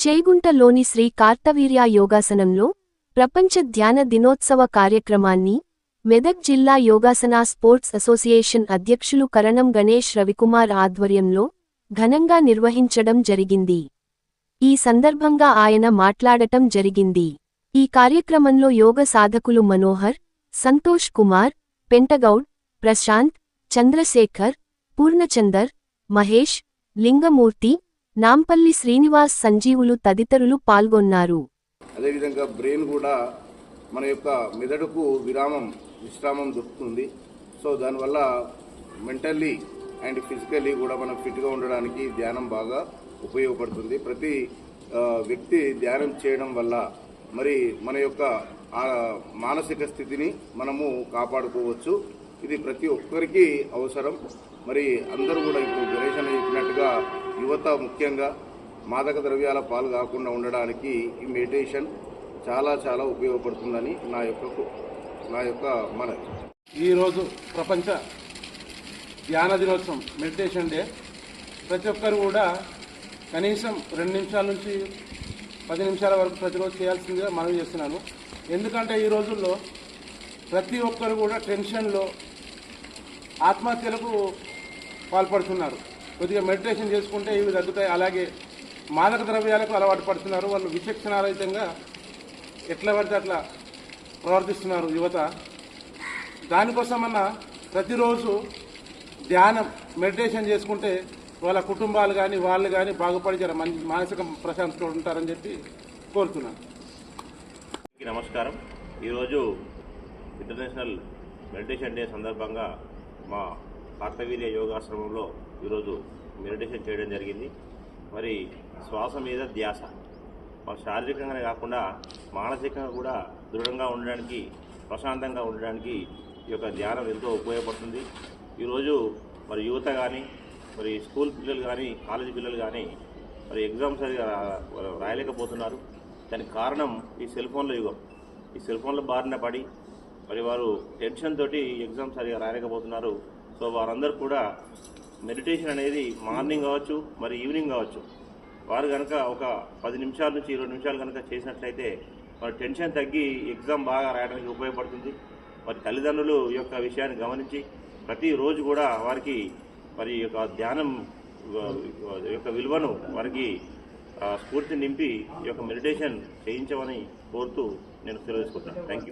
చేగుంటలోని శ్రీ కార్తవీర్య యోగాసనంలో ప్రపంచ ధ్యాన దినోత్సవ కార్యక్రమాన్ని మెదక్ జిల్లా యోగాసన స్పోర్ట్స్ అసోసియేషన్ అధ్యక్షులు కరణం గణేష్ రవికుమార్ ఆధ్వర్యంలో ఘనంగా నిర్వహించడం జరిగింది. ఈ సందర్భంగా ఆయన మాట్లాడటం జరిగింది. ఈ కార్యక్రమంలో యోగ సాధకులు మనోహర్, సంతోష్ కుమార్, పెంటగౌడ్, ప్రశాంత్, చంద్రశేఖర్, పూర్ణచందర్, మహేష్, లింగమూర్తి, నాంపల్లి శ్రీనివాస్ సంజీవులు తదితరులు పాల్గొన్నారు. అదేవిధంగా బ్రెయిన్ కూడా మన యొక్క మెదడుకు విశ్రామం దొరుకుతుంది. సో దానివల్ల మెంటల్లీ అండ్ ఫిజికల్లీ కూడా మనం ఫిట్గా ఉండడానికి ధ్యానం బాగా ఉపయోగపడుతుంది. ప్రతి వ్యక్తి ధ్యానం చేయడం వల్ల మరి మన యొక్క మానసిక స్థితిని మనము కాపాడుకోవచ్చు. ఇది ప్రతి ఒక్కరికి అవసరం. మరి అందరూ కూడా ఇప్పుడు గణేష్ అని చెప్పినట్టుగా యువత ముఖ్యంగా మాదక ద్రవ్యాల పాలు కాకుండా ఉండడానికి ఈ మెడిటేషన్ చాలా చాలా ఉపయోగపడుతుందని నా యొక్క మనవి. ఈరోజు ప్రపంచ ధ్యాన దినోత్సవం మెడిటేషన్ డే. ప్రతి ఒక్కరు కూడా కనీసం 2 నిమిషాల నుంచి 10 నిమిషాల వరకు ప్రతిరోజు చేయాల్సిందిగా మనవి చేస్తున్నాను. ఎందుకంటే ఈ రోజుల్లో ప్రతి ఒక్కరు కూడా టెన్షన్లో ఆత్మహత్యలకు పాల్పడుతున్నారు. కొద్దిగా మెడిటేషన్ చేసుకుంటే ఇవి తగ్గుతాయి. అలాగే మాదక ద్రవ్యాలకు అలవాటు పడుతున్నారు. వాళ్ళు విచక్షణారహితంగా ఎట్లా పడితే అట్లా ప్రవర్తిస్తున్నారు యువత. దానికోసమన్నా ప్రతిరోజు ధ్యానం మెడిటేషన్ చేసుకుంటే వాళ్ళ కుటుంబాలు కానీ వాళ్ళు కానీ బాగుపడి జర మానసిక ప్రశాంతతో ఉంటారని చెప్పి కోరుతున్నాను. నమస్కారం. ఈరోజు ఇంటర్నేషనల్ మెడిటేషన్ డే సందర్భంగా మా కార్తవీర్య యోగాశ్రమంలో ఈరోజు మెడిటేషన్ చేయడం జరిగింది. మరి శ్వాస మీద ధ్యాస మన శారీరకంగానే కాకుండా మానసికంగా కూడా దృఢంగా ఉండడానికి, ప్రశాంతంగా ఉండడానికి ఈ యొక్క ధ్యానం ఎంతో ఉపయోగపడుతుంది. ఈరోజు మరి యువత కానీ, మరి స్కూల్ పిల్లలు కానీ, కాలేజీ పిల్లలు కానీ మరి ఎగ్జామ్స్ సరిగా రాయలేకపోతున్నారు. దానికి కారణం ఈ సెల్ ఫోన్ల యుగం. ఈ సెల్ ఫోన్ల బారిన పడి మరి వారు టెన్షన్ తోటి ఎగ్జామ్స్ సరిగా రాయలేకపోతున్నారు. సో వారందరూ కూడా మెడిటేషన్ అనేది మార్నింగ్ కావచ్చు, మరి ఈవినింగ్ కావచ్చు, వారు కనుక ఒక 10 నిమిషాల నుంచి 20 నిమిషాలు కనుక చేసినట్లయితే మరి టెన్షన్ తగ్గి ఎగ్జామ్ బాగా రాయడానికి ఉపయోగపడుతుంది. మరి తల్లిదండ్రులు ఈ యొక్క విషయాన్ని గమనించి ప్రతిరోజు కూడా వారికి మరి యొక్క ధ్యానం యొక్క విలువను వారికి స్ఫూర్తి నింపి ఈ యొక్క మెడిటేషన్ చేయించమని కోరుతూ నేను సెలవు తీసుకుంటాను. Thank you.